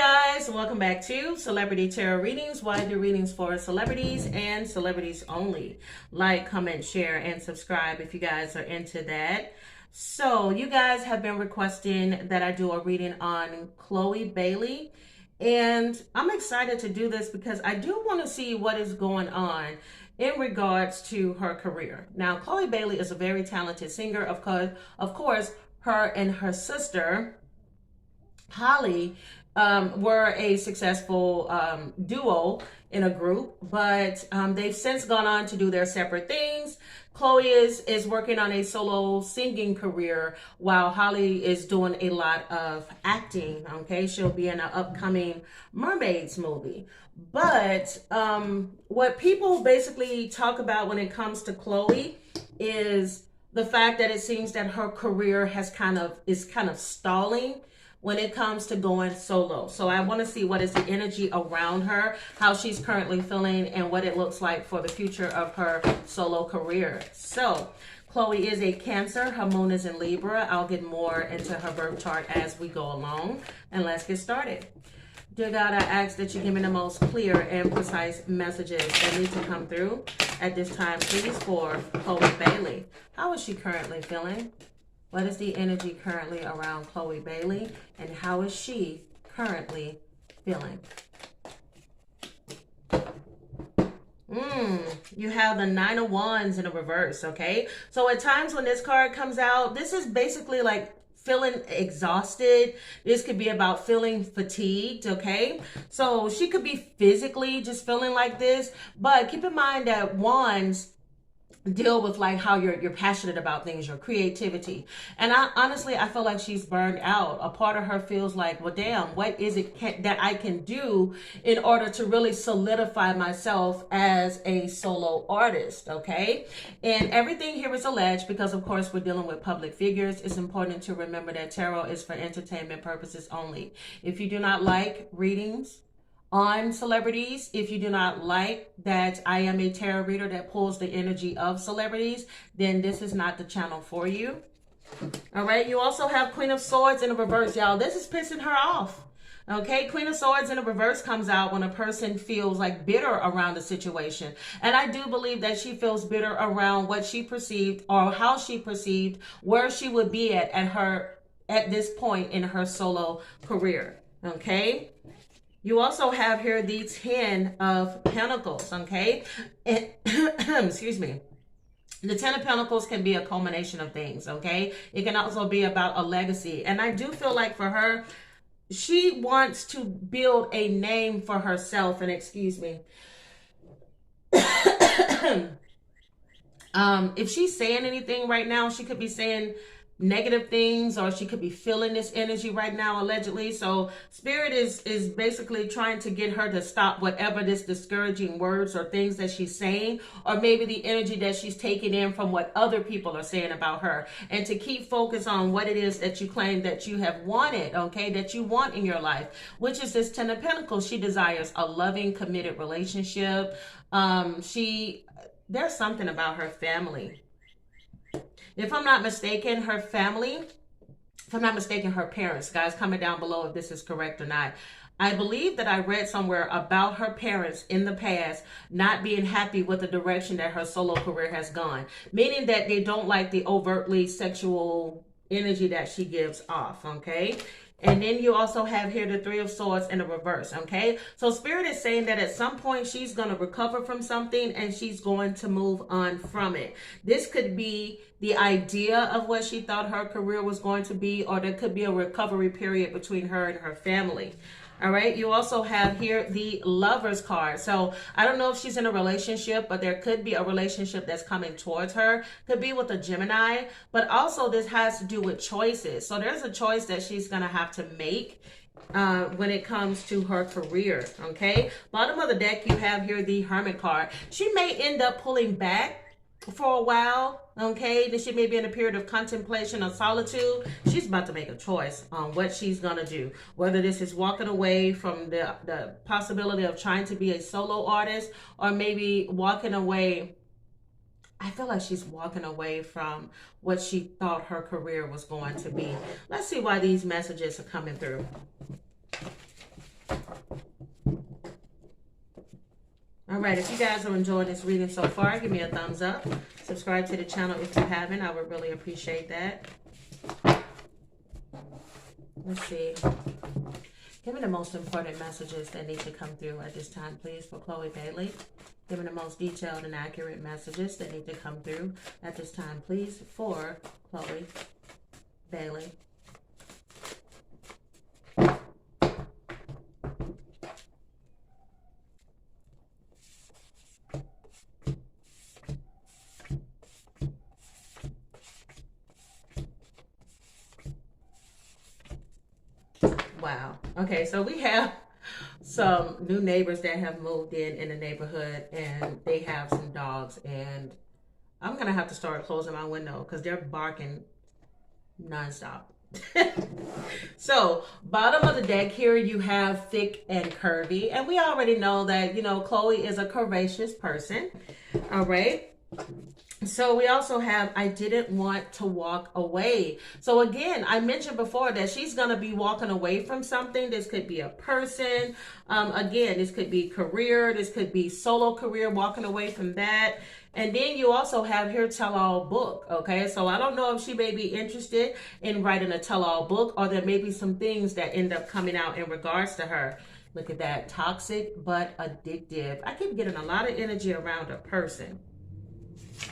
guys, welcome back to Celebrity Tarot Readings. Why do readings for celebrities and celebrities only? Like, comment, share, and subscribe if you guys are into that. So you guys have been requesting that I do a reading on Chloe Bailey, and I'm excited to do this because I do want to see what is going on in regards to her career. Now, Chloe Bailey is a very talented singer. Of course, her and her sister Holly were a successful duo in a group, but they've since gone on to do their separate things. Chloe is working on a solo singing career while Holly is doing a lot of acting. Okay, she'll be in an upcoming Mermaids movie. But what people basically talk about when it comes to Chloe is the fact that it seems that her career is kind of stalling when it comes to going solo. So I want to see what is the energy around her, how she's currently feeling, and what it looks like for the future of her solo career. So Chloe is a Cancer. Her moon is in Libra. I'll get more into her birth chart as we go along. And let's get started. Dear God, I ask that you give me the most clear and precise messages that need to come through at this time, please, for Chloe Bailey. How is she currently feeling? What is the energy currently around Chloe Bailey, and how is she currently feeling? You have the Nine of Wands in a reverse, okay? So at times when this card comes out, this is basically like feeling exhausted. This could be about feeling fatigued, okay? So she could be physically just feeling like this, but keep in mind that Wands deal with like how you're passionate about things, your creativity. And I feel like she's burned out. A part of her feels like, well, damn, what is it that I can do in order to really solidify myself as a solo artist, okay? And everything here is alleged because, of course, we're dealing with public figures. It's important to remember that tarot is for entertainment purposes only. If you do not like readings on celebrities, if you do not like that I am a tarot reader that pulls the energy of celebrities, then this is not the channel for you. All right, you also have Queen of Swords in a reverse, y'all. This is pissing her off. Okay, Queen of Swords in a reverse comes out when a person feels like bitter around the situation. And I do believe that she feels bitter around what she perceived or how she perceived where she would be at this point in her solo career. Okay. You also have here the 10 of Pentacles, okay? And, excuse me. The 10 of Pentacles can be a culmination of things, okay? It can also be about a legacy. And I do feel like for her, she wants to build a name for herself. And excuse me. If she's saying anything right now, she could be saying negative things, or she could be feeling this energy right now, allegedly. So Spirit is basically trying to get her to stop whatever this discouraging words or things that she's saying, or maybe the energy that she's taking in from what other people are saying about her, and to keep focus on what it is that you claim that you have wanted, okay, that you want in your life, which is this 10 of Pentacles. She desires a loving, committed relationship. There's something about her family. If I'm not mistaken, her family, if I'm not mistaken, her parents, guys, comment down below if this is correct or not. I believe that I read somewhere about her parents in the past not being happy with the direction that her solo career has gone, meaning that they don't like the overtly sexual energy that she gives off, okay? And then you also have here the 3 of Swords in the reverse, okay? So Spirit is saying that at some point she's going to recover from something and she's going to move on from it. This could be the idea of what she thought her career was going to be, or there could be a recovery period between her and her family. All right, you also have here the Lovers card. So I don't know if she's in a relationship, but there could be a relationship that's coming towards her. Could be with a Gemini, but also this has to do with choices. So there's a choice that she's going to have to make when it comes to her career, okay? Bottom of the deck, you have here the Hermit card. She may end up pulling back for a while, okay? Then she may be in a period of contemplation or solitude. She's about to make a choice on what she's gonna do, whether this is walking away from the possibility of trying to be a solo artist, or maybe walking away. I feel like she's walking away from what she thought her career was going to be. Let's see why these messages are coming through. All right, if you guys are enjoying this reading so far, give me a thumbs up. Subscribe to the channel if you haven't. I would really appreciate that. Let's see. Give me the most important messages that need to come through at this time, please, for Chloe Bailey. Give me the most detailed and accurate messages that need to come through at this time, please, for Chloe Bailey. Wow. Okay, so we have some new neighbors that have moved in the neighborhood, and they have some dogs, and I'm going to have to start closing my window because they're barking nonstop. So, bottom of the deck here, you have thick and curvy, and we already know that, you know, Chloe is a curvaceous person. All right. So we also have, I didn't want to walk away. So again, I mentioned before that she's going to be walking away from something. This could be a person. Again, this could be career. This could be solo career, walking away from that. And then you also have here tell-all book, okay? So I don't know if she may be interested in writing a tell-all book, or there may be some things that end up coming out in regards to her. Look at that, toxic but addictive. I keep getting a lot of energy around a person.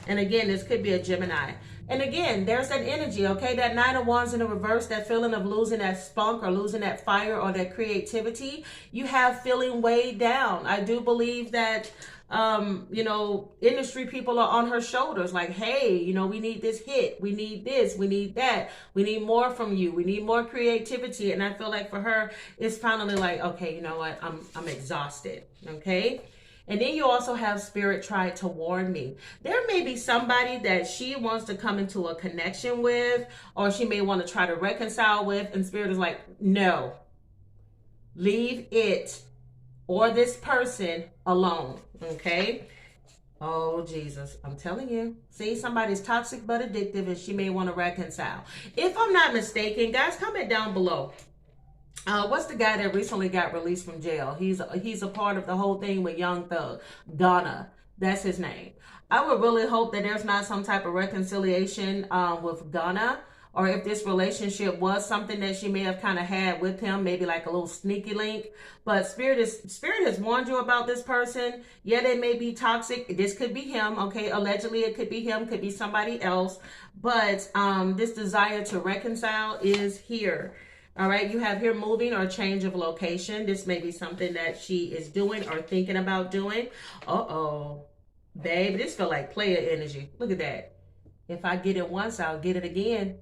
And again, this could be a Gemini. And again, there's that energy, okay? That Nine of Wands in the reverse, that feeling of losing that spunk or losing that fire or that creativity. You have feeling weighed down. I do believe that, you know, industry people are on her shoulders like, hey, you know, we need this hit. We need this. We need that. We need more from you. We need more creativity. And I feel like for her, it's finally like, okay, you know what? I'm exhausted, okay? And then you also have Spirit tried to warn me. There may be somebody that she wants to come into a connection with, or she may want to try to reconcile with, and Spirit is like, no, leave it or this person alone, okay? Oh, Jesus, I'm telling you. See, somebody's toxic but addictive, and she may want to reconcile. If I'm not mistaken, guys, comment down below. What's the guy that recently got released from jail? He's a part of the whole thing with Young Thug. Ghana. That's his name. I would really hope that there's not some type of reconciliation with Ghana, or if this relationship was something that she may have kind of had with him, maybe like a little sneaky link. But Spirit has warned you about this person. Yeah, they may be toxic. This could be him, okay? Allegedly, it could be him, could be somebody else. But this desire to reconcile is here. All right, you have here moving or change of location. This may be something that she is doing or thinking about doing. Uh-oh. Babe, this feel like player energy. Look at that. If I get it once, I'll get it again.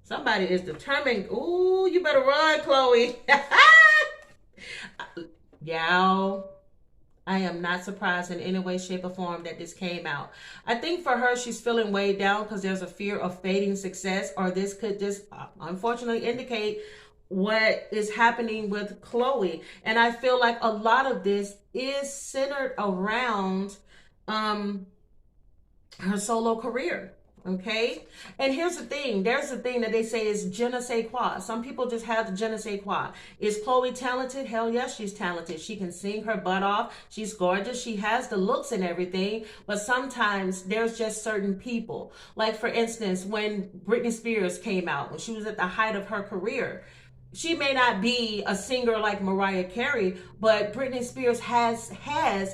Somebody is determined. Ooh, you better run, Chloe. Y'all, I am not surprised in any way, shape, or form that this came out. I think for her, she's feeling weighed down because there's a fear of fading success, or this could just unfortunately indicate what is happening with Chloe. And I feel like a lot of this is centered around her solo career. Okay, and here's the thing. There's the thing that they say is je ne sais quoi. Some people just have the je ne sais quoi. Is Chloe talented? Hell yes, she's talented. She can sing her butt off. She's gorgeous. She has the looks and everything. But sometimes there's just certain people. Like, for instance, when Britney Spears came out, when she was at the height of her career, she may not be a singer like Mariah Carey, but Britney Spears has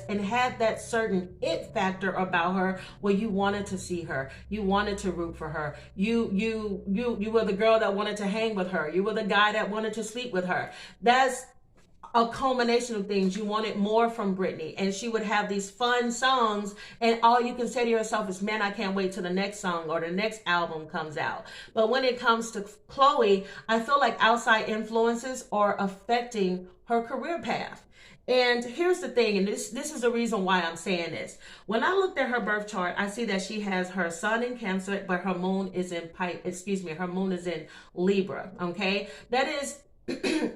and had that certain it factor about her where you wanted to see her. You wanted to root for her. You were the girl that wanted to hang with her. You were the guy that wanted to sleep with her. That's a culmination of things. You wanted more from Britney, and she would have these fun songs, and all you can say to yourself is, man, I can't wait till the next song or the next album comes out. But when it comes to Chloe, I feel like outside influences are affecting her career path. And here's the thing, and this is the reason why I'm saying this. When I looked at her birth chart, I see that she has her sun in Cancer, but her moon is in her moon is in Libra, okay? That is,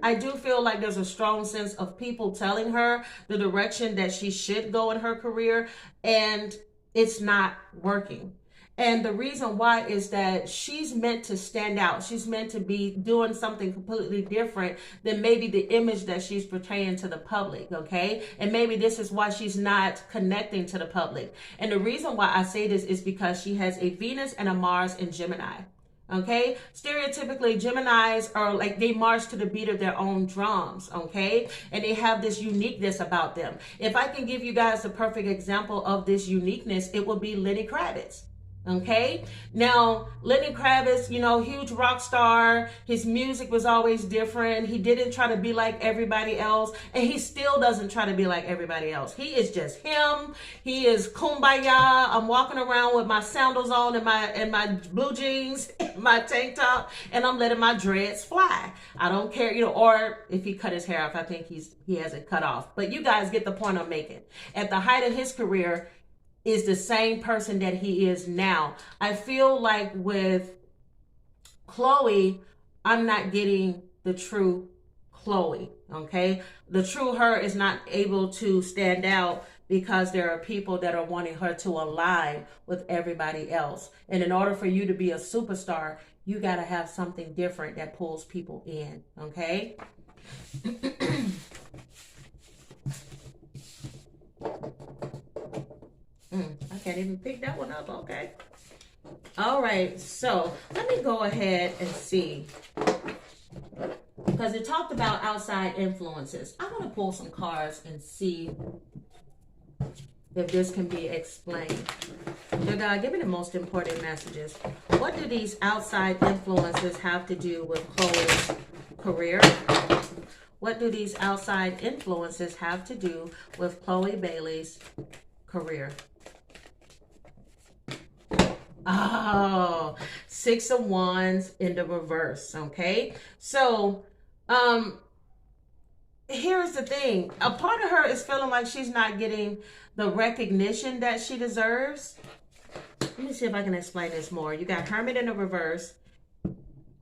I do feel like there's a strong sense of people telling her the direction that she should go in her career, and it's not working. And the reason why is that she's meant to stand out. She's meant to be doing something completely different than maybe the image that she's portraying to the public, okay? And maybe this is why she's not connecting to the public. And the reason why I say this is because she has a Venus and a Mars in Gemini. Okay, stereotypically Geminis are like, they march to the beat of their own drums, okay, and they have this uniqueness about them. If I can give you guys the perfect example of this uniqueness, it would be Lenny Kravitz. Okay, now Lenny Kravitz, you know, huge rock star. His music was always different. He didn't try to be like everybody else, and he still doesn't try to be like everybody else. He is just him. He is kumbaya. I'm walking around with my sandals on and my blue jeans, and my tank top, and I'm letting my dreads fly. I don't care, you know. Or if he cut his hair off, I think he has it cut off. But you guys get the point I'm making. At the height of his career, is the same person that he is now. I feel like with Chloe, I'm not getting the true Chloe, okay? The true her is not able to stand out because there are people that are wanting her to align with everybody else. And in order for you to be a superstar, you gotta have something different that pulls people in, okay? I can't even pick that one up. Okay. All right. So let me go ahead and see. Because it talked about outside influences. I want to pull some cards and see if this can be explained. Dear God, give me the most important messages. What do these outside influences have to do with Chloe's career? What do these outside influences have to do with Chloe Bailey's career? Oh, 6 of Wands in the reverse. Okay, so here's the thing. A part of her is feeling like she's not getting the recognition that she deserves. Let me see if I can explain this more. You got Hermit in the reverse.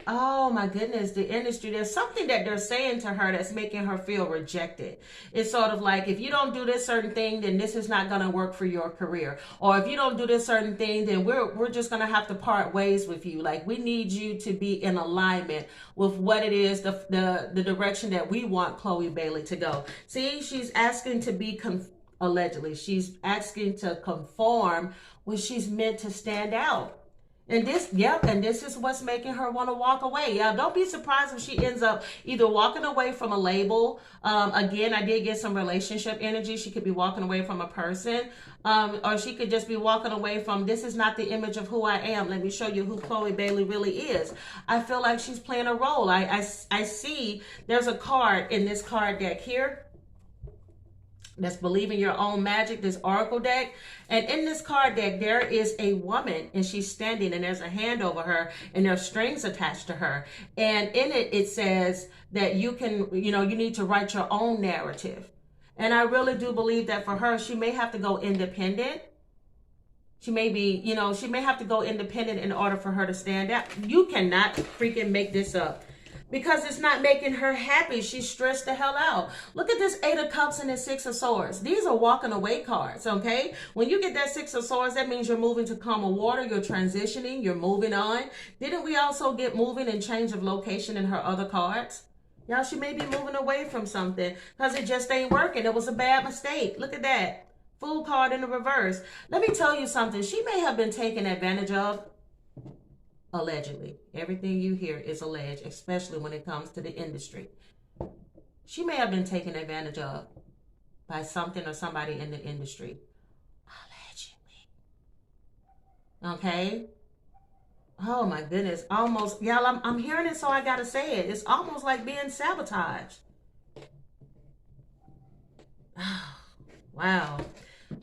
Oh my goodness, the industry, there's something that they're saying to her that's making her feel rejected. It's sort of like, if you don't do this certain thing, then this is not going to work for your career. Or if you don't do this certain thing, then we're just going to have to part ways with you. Like, we need you to be in alignment with what it is, the direction that we want Chloe Bailey to go. See, she's asking to be, allegedly, she's asking to conform when she's meant to stand out. And this, and this is what's making her want to walk away. Yeah, don't be surprised if she ends up either walking away from a label. Again, I did get some relationship energy. She could be walking away from a person. Or she could just be walking away from, this is not the image of who I am. Let me show you who Chloe Bailey really is. I feel like she's playing a role. I see there's a card in this card deck here. That's Believe in Your Own Magic, this oracle deck. And in this card deck, there is a woman, and she's standing, and there's a hand over her, and there's strings attached to her. And in it, it says that you can, you need to write your own narrative. And I really do believe that for her, she may have to go independent. She may be, she may have to go independent in order for her to stand out. You cannot freaking make this up. Because it's not making her happy. She's stressed the hell out. Look at this 8 of Cups and the 6 of Swords. These are walking away cards, okay? When you get that 6 of Swords, that means you're moving to calmer water. You're transitioning. You're moving on. Didn't we also get moving and change of location in her other cards? Y'all, she may be moving away from something because it just ain't working. It was a bad mistake. Look at that. Fool card in the reverse. Let me tell you something. She may have been taken advantage of. Allegedly. Everything you hear is alleged, especially when it comes to the industry. She may have been taken advantage of by something or somebody in the industry. Allegedly. Okay? Oh my goodness. Almost, y'all, I'm hearing it, so I gotta say it. It's almost like being sabotaged. Wow.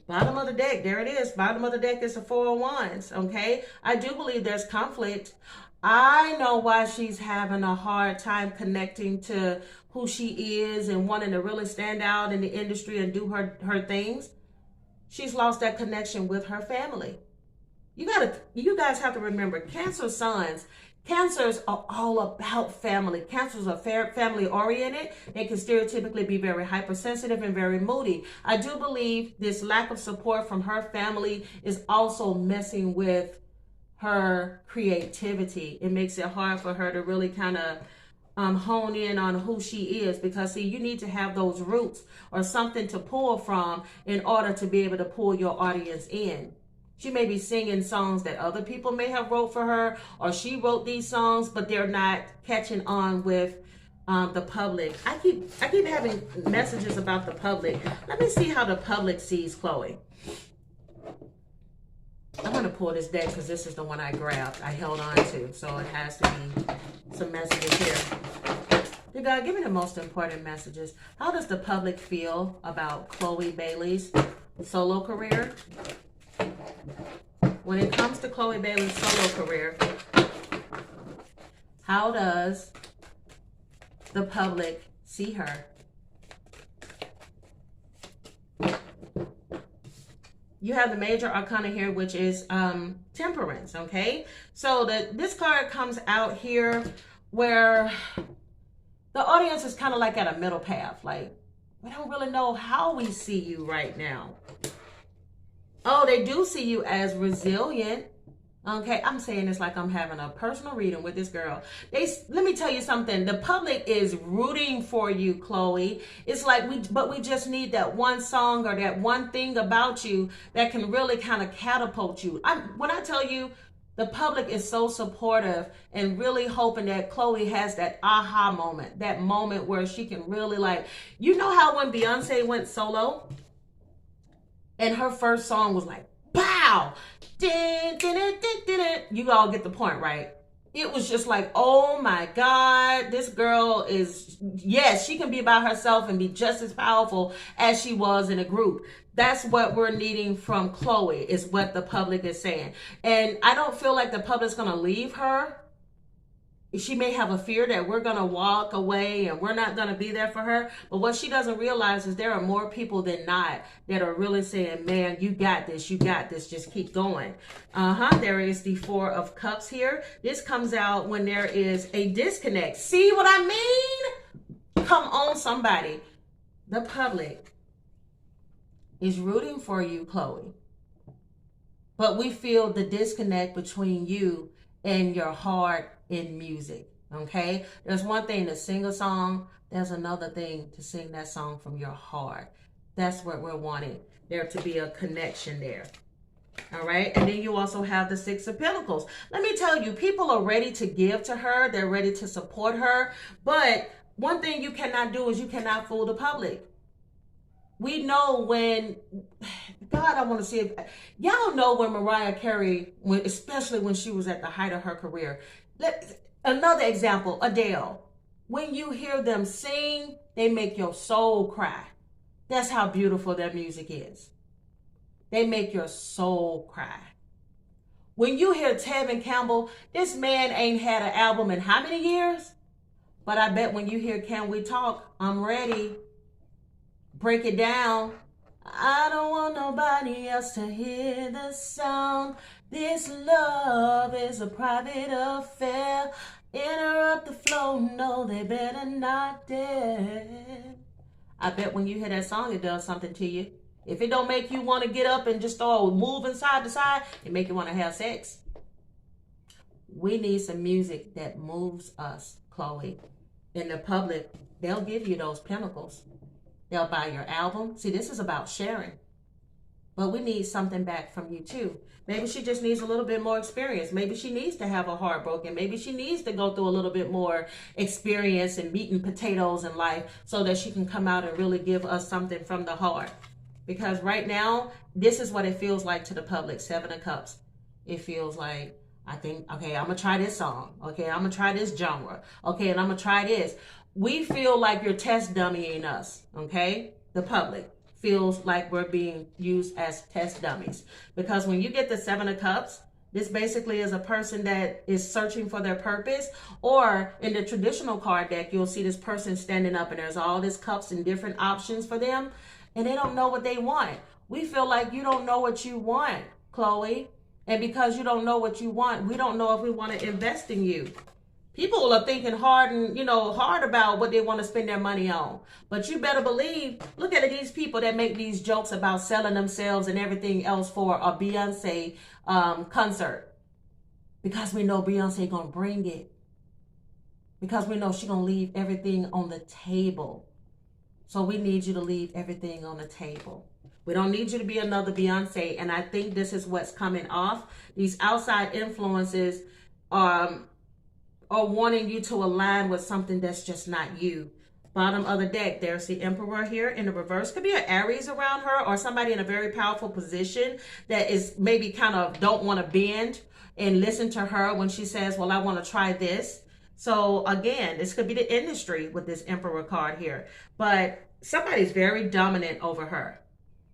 Bottom of the deck, there it is. Bottom of the deck is the 4 of Wands, okay? I do believe there's conflict. I know why she's having a hard time connecting to who she is and wanting to really stand out in the industry and do her things. She's lost that connection with her family. You guys have to remember, Cancer sons, Cancers are all about family. Cancers are family oriented. They can stereotypically be very hypersensitive and very moody. I do believe this lack of support from her family is also messing with her creativity. It makes it hard for her to really kind of hone in on who she is, because see, you need to have those roots or something to pull from in order to be able to pull your audience in. She may be singing songs that other people may have wrote for her, or she wrote these songs, but they're not catching on with the public. I keep having messages about the public. Let me see how the public sees Chloe. I'm going to pull this deck because this is the one I grabbed. I held on to. So it has to be some messages here. Dear God, give me the most important messages. How does the public feel about Chloe Bailey's solo career? When it comes to Chloe Bailey's solo career, how does the public see her? You have the major arcana here, which is temperance, okay? So this card comes out here where the audience is kind of like at a middle path. Like, we don't really know how we see you right now. Oh, they do see you as resilient. Okay, I'm saying this like I'm having a personal reading with this girl. Let me tell you something. The public is rooting for you, Chloe. It's like we just need that one song or that one thing about you that can really kind of catapult you. When I tell you, the public is so supportive and really hoping that Chloe has that aha moment, that moment where she can really like, you know how when Beyonce went solo and her first song was like, pow! You all get the point, right? It was just like, oh my God, this girl is, yes, she can be by herself and be just as powerful as she was in a group. That's what we're needing from Chloe, is what the public is saying. And I don't feel like the public's going to leave her. She may have a fear that we're going to walk away and we're not going to be there for her. But what she doesn't realize is there are more people than not that are really saying, man, you got this, just keep going. There is the Four of Cups here. This comes out when there is a disconnect. See what I mean? Come on, somebody. The public is rooting for you, Chloe. But we feel the disconnect between you and your heart in music, okay? There's one thing to sing a song. There's another thing to sing that song from your heart. That's what we're wanting, there to be a connection there. All right, and then you also have the Six of Pentacles. Let me tell you, people are ready to give to her. They're ready to support her. But one thing you cannot do is you cannot fool the public. We know when, God, I want to see if, y'all know when Mariah Carey, especially when she was at the height of her career. Another example, Adele. When you hear them sing, they make your soul cry. That's how beautiful their music is. They make your soul cry. When you hear Tevin Campbell, this man ain't had an album in how many years? But I bet when you hear Can We Talk, I'm Ready, Break It Down, I don't want nobody else to hear the sound. This love is a private affair. Interrupt the flow, no, they better not dare. I bet when you hear that song, it does something to you. If it don't make you want to get up and just start moving side to side, it make you want to have sex. We need some music that moves us, Chloe. In the public, they'll give you those pentacles. They'll buy your album. See, this is about sharing. But we need something back from you too. Maybe she just needs a little bit more experience. Maybe she needs to have a heart broken. Maybe she needs to go through a little bit more experience and meat and potatoes in life so that she can come out and really give us something from the heart. Because right now, this is what it feels like to the public. Seven of Cups. It feels like, I think, okay, I'm going to try this song. Okay, I'm going to try this genre. Okay, and I'm going to try this. We feel like you're test dummying us. Okay, the public feels like we're being used as test dummies. Because when you get the Seven of Cups, this basically is a person that is searching for their purpose. Or in the traditional card deck, you'll see this person standing up and there's all these cups and different options for them. And they don't know what they want. We feel like you don't know what you want, Chloe. And because you don't know what you want, we don't know if we want to invest in you. People are thinking hard and, hard about what they want to spend their money on. But you better believe, look at these people that make these jokes about selling themselves and everything else for a Beyonce concert. because we know Beyonce gonna bring it. Because we know she gonna leave everything on the table. So we need you to leave everything on the table. We don't need you to be another Beyonce. And I think this is what's coming off. These outside influences are wanting you to align with something that's just not you. Bottom of the deck, there's the Emperor here in the reverse. Could be an Aries around her, or somebody in a very powerful position that is maybe kind of don't want to bend and listen to her when she says, well, I want to try this. So again, this could be the industry with this Emperor card here. But somebody's very dominant over her.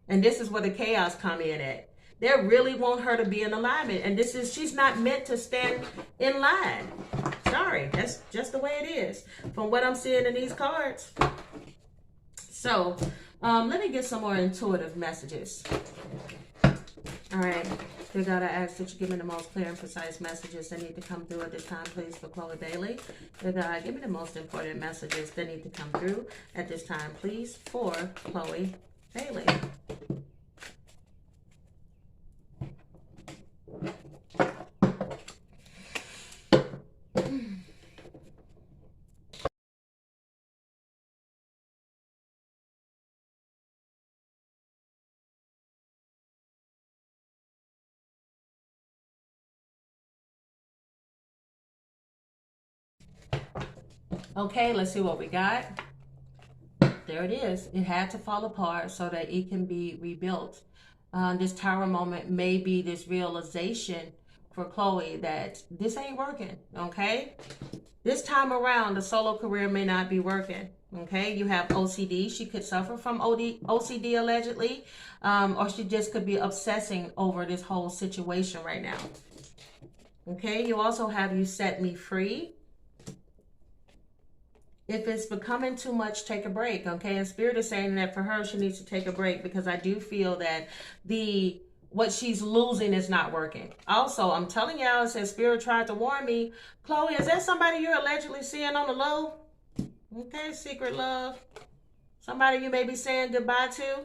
And this is where the chaos come in at. They really want her to be in alignment. And she's not meant to stand in line. Sorry, that's just the way it is from what I'm seeing in these cards. So let me get some more intuitive messages. All right. Dear God, I ask that you give me the most clear and precise messages that need to come through at this time, please, for Chloe Bailey. Dear God, give me the most important messages that need to come through at this time, please, for Chloe Bailey. Okay, let's see what we got. There it is. It had to fall apart so that it can be rebuilt. This tower moment may be this realization for Chloe that this ain't working, okay? This time around, the solo career may not be working, okay? You have OCD. She could suffer from OCD allegedly, or she just could be obsessing over this whole situation right now, okay? You also have you set me free. If it's becoming too much, take a break, okay? And Spirit is saying that for her, she needs to take a break because I do feel that what she's losing is not working. Also, I'm telling y'all, it says Spirit tried to warn me. Chloe, is that somebody you're allegedly seeing on the low? Okay, secret love. Somebody you may be saying goodbye to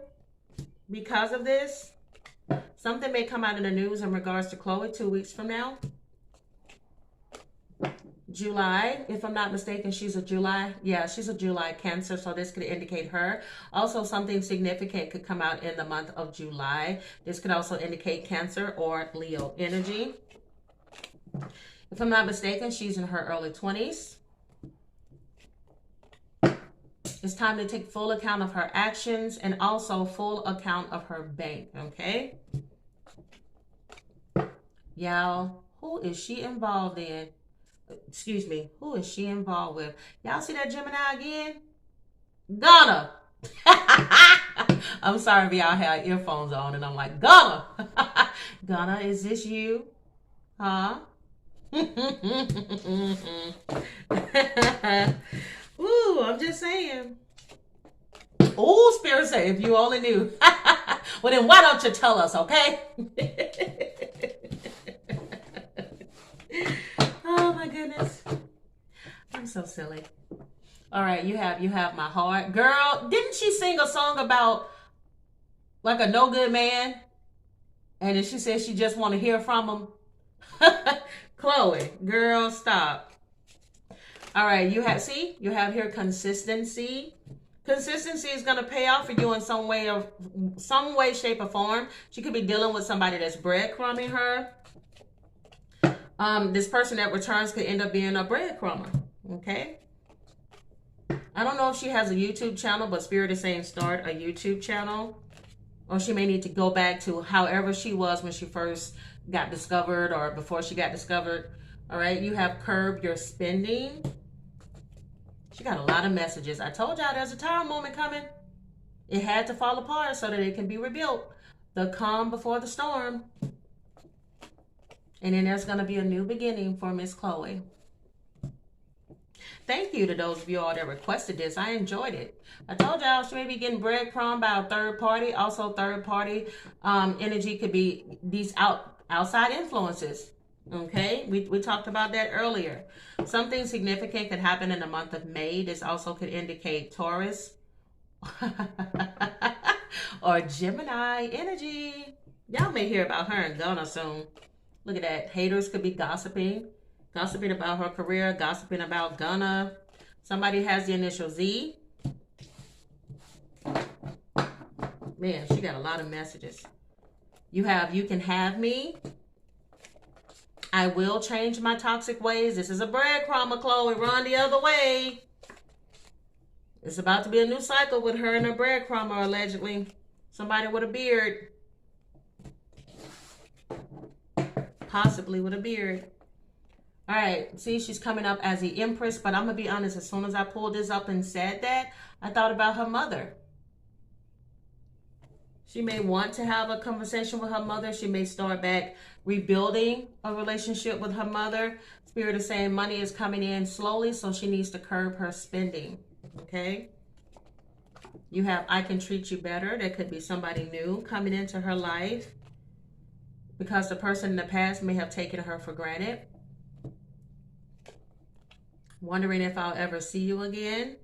because of this. Something may come out in the news in regards to Chloe 2 weeks from now. July, if I'm not mistaken, she's a July. Yeah, she's a July Cancer, so this could indicate her. Also, something significant could come out in the month of July. This could also indicate Cancer or Leo energy. If I'm not mistaken, she's in her early 20s. It's time to take full account of her actions and also full account of her bank, okay? Y'all, who is she involved in? Excuse me, who is she involved with? Y'all see that Gemini again? Ghana. I'm sorry if y'all have earphones on and I'm like, Ghana. Ghana, is this you? Huh? Ooh, I'm just saying. Ooh, Spirit say, if you only knew. Well, then why don't you tell us, okay? Oh my goodness. I'm so silly. All right, you have my heart. Girl, didn't she sing a song about like a no good man? And then she said she just want to hear from him. Chloe, girl, stop. All right, you have here consistency. Consistency is going to pay off for you in some way, shape, or form. She could be dealing with somebody that's breadcrumbing her. This person that returns could end up being a breadcrumber, okay? I don't know if she has a YouTube channel, but Spirit is saying start a YouTube channel. Or she may need to go back to however she was when she first got discovered or before she got discovered. All right, you have curb your spending. She got a lot of messages. I told y'all there's a tower moment coming. It had to fall apart so that it can be rebuilt. The calm before the storm. And then there's going to be a new beginning for Miss Chloe. Thank you to those of you all that requested this. I enjoyed it. I told y'all she may be getting breadcrumbed by a third party. Also, third party energy could be these outside influences. Okay, we talked about that earlier. Something significant could happen in the month of May. This also could indicate Taurus or Gemini energy. Y'all may hear about her in Ghana soon. Look at that. Haters could be gossiping. Gossiping about her career. Gossiping about Gunna. Somebody has the initial Z. Man, she got a lot of messages. You have, you can have me. I will change my toxic ways. This is a breadcrumb, Chloe. Run the other way. It's about to be a new cycle with her and her breadcrumber, allegedly. Somebody with a beard. Possibly with a beard. All right. See, she's coming up as the Empress. But I'm going to be honest. As soon as I pulled this up and said that, I thought about her mother. She may want to have a conversation with her mother. She may start back rebuilding a relationship with her mother. Spirit is saying money is coming in slowly, so she needs to curb her spending. Okay? You have I can treat you better. There could be somebody new coming into her life because the person in the past may have taken her for granted. Wondering if I'll ever see you again.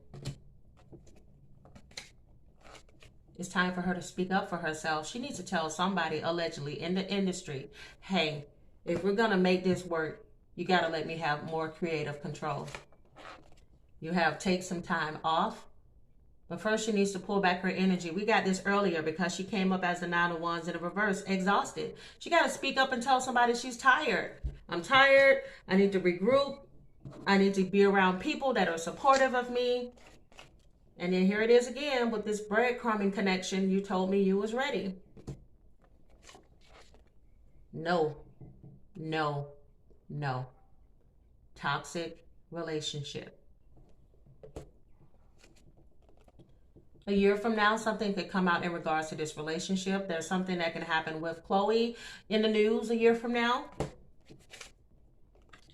It's time for her to speak up for herself. She needs to tell somebody, allegedly, in the industry, hey, if we're going to make this work, you got to let me have more creative control. You have take some time off. But first, she needs to pull back her energy. We got this earlier because she came up as the 9 of Wands in the reverse, exhausted. She got to speak up and tell somebody she's tired. I'm tired. I need to regroup. I need to be around people that are supportive of me. And then here it is again with this breadcrumbing connection. You told me you was ready. No, no, no. Toxic relationship. A year from now, something could come out in regards to this relationship. There's something that can happen with Chloe in the news a year from now.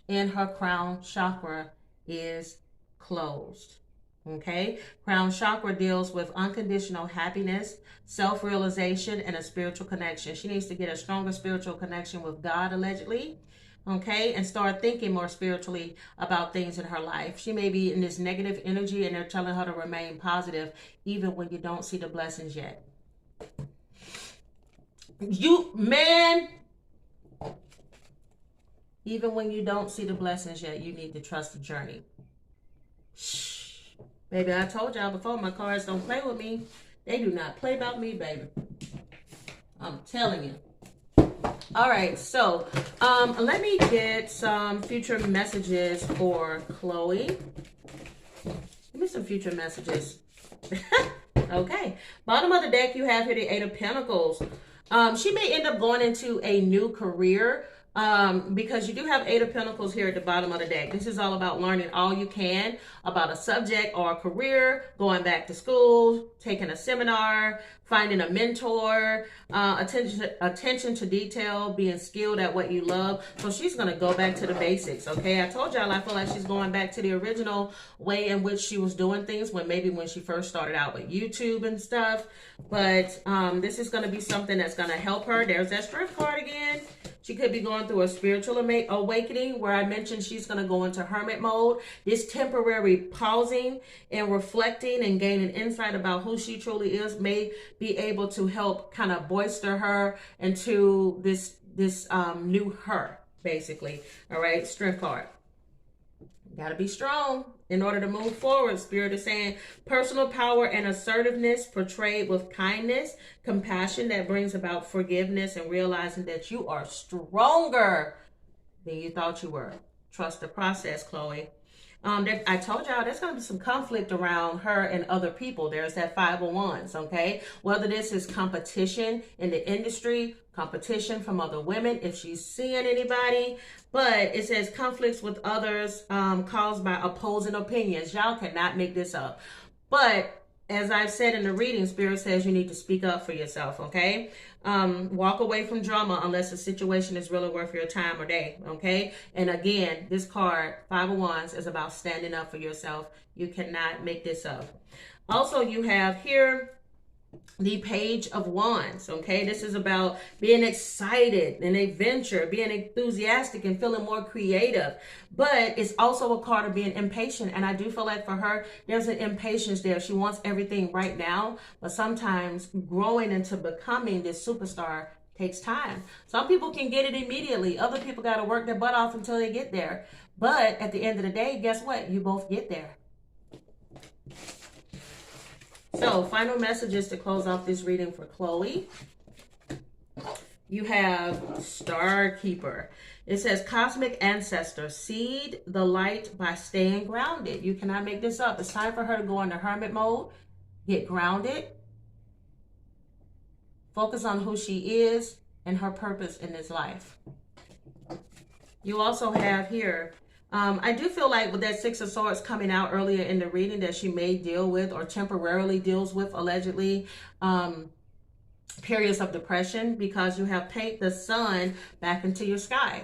And her crown chakra is closed. Okay, crown chakra deals with unconditional happiness, self-realization, and a spiritual connection. She needs to get a stronger spiritual connection with God, allegedly. Okay, and start thinking more spiritually about things in her life. She may be in this negative energy and they're telling her to remain positive even when you don't see the blessings yet. Even when you don't see the blessings yet, you need to trust the journey. Shh. Baby, I told y'all before, my cards don't play with me. They do not play about me, baby. I'm telling you. All right, so let me get some future messages for Chloe. Give me some future messages. Okay. Bottom of the deck, you have here the 8 of Pentacles. She may end up going into a new career. Because you do have 8 of Pentacles here at the bottom of the deck. This is all about learning all you can about a subject or a career, going back to school, taking a seminar, finding a mentor, attention to detail, being skilled at what you love. So she's going to go back to the basics, okay? I told y'all I feel like she's going back to the original way in which she was doing things when she first started out with YouTube and stuff. But this is going to be something that's going to help her. There's that Strength card again. She could be going through a spiritual awakening where I mentioned she's going to go into hermit mode. This temporary pausing and reflecting and gaining insight about who she truly is may be able to help kind of bolster her into this new her, basically. All right, Strength card. Got to be strong in order to move forward. Spirit is saying personal power and assertiveness portrayed with kindness, compassion that brings about forgiveness and realizing that you are stronger than you thought you were. Trust the process, Chloe. I told y'all there's going to be some conflict around her and other people. There's that 5 of Wands, okay? Whether this is competition in the industry, competition from other women, if she's seeing anybody. But it says conflicts with others caused by opposing opinions. Y'all cannot make this up. But as I've said in the reading, Spirit says you need to speak up for yourself, okay? Walk away from drama unless the situation is really worth your time or day, okay? And again, this card, 5 of Wands, is about standing up for yourself. You cannot make this up. Also, you have here the Page of Wands, okay? This is about being excited and adventure, being enthusiastic and feeling more creative. But it's also a card of being impatient. And I do feel like for her, there's an impatience there. She wants everything right now. But sometimes growing into becoming this superstar Takes time. Some people can get it immediately. Other people got to work their butt off until they get there. But at the end of the day, guess what? You both get there. So, final messages to close off this reading for Chloe. You have Star Keeper. It says, Cosmic Ancestor, seed the light by staying grounded. You cannot make this up. It's time for her to go into hermit mode, get grounded, focus on who she is and her purpose in this life. You also have here, I do feel like with that Six of Swords coming out earlier in the reading that she may deal with or temporarily deals with, allegedly, periods of depression, because you have paint the sun back into your sky.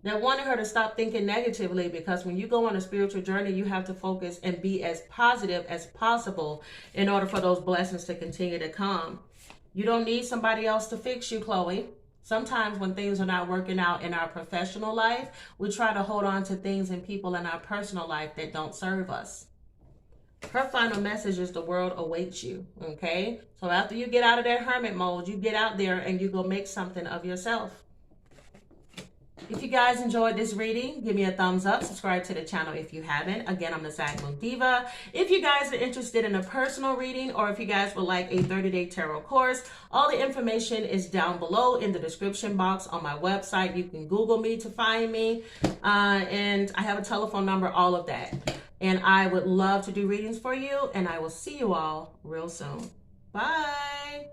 They're wanting her to stop thinking negatively, because when you go on a spiritual journey, you have to focus and be as positive as possible in order for those blessings to continue to come. You don't need somebody else to fix you, Chloe. Sometimes when things are not working out in our professional life, we try to hold on to things and people in our personal life that don't serve us. Her final message is the world awaits you, okay? So after you get out of that hermit mode, you get out there and you go make something of yourself. If you guys enjoyed this reading, give me a thumbs up. Subscribe to the channel if you haven't. Again, I'm the Sag Moon Diva. If you guys are interested in a personal reading, or if you guys would like a 30-day tarot course, all the information is down below in the description box on my website. You can Google me to find me. And I have a telephone number, all of that. And I would love to do readings for you. And I will see you all real soon. Bye.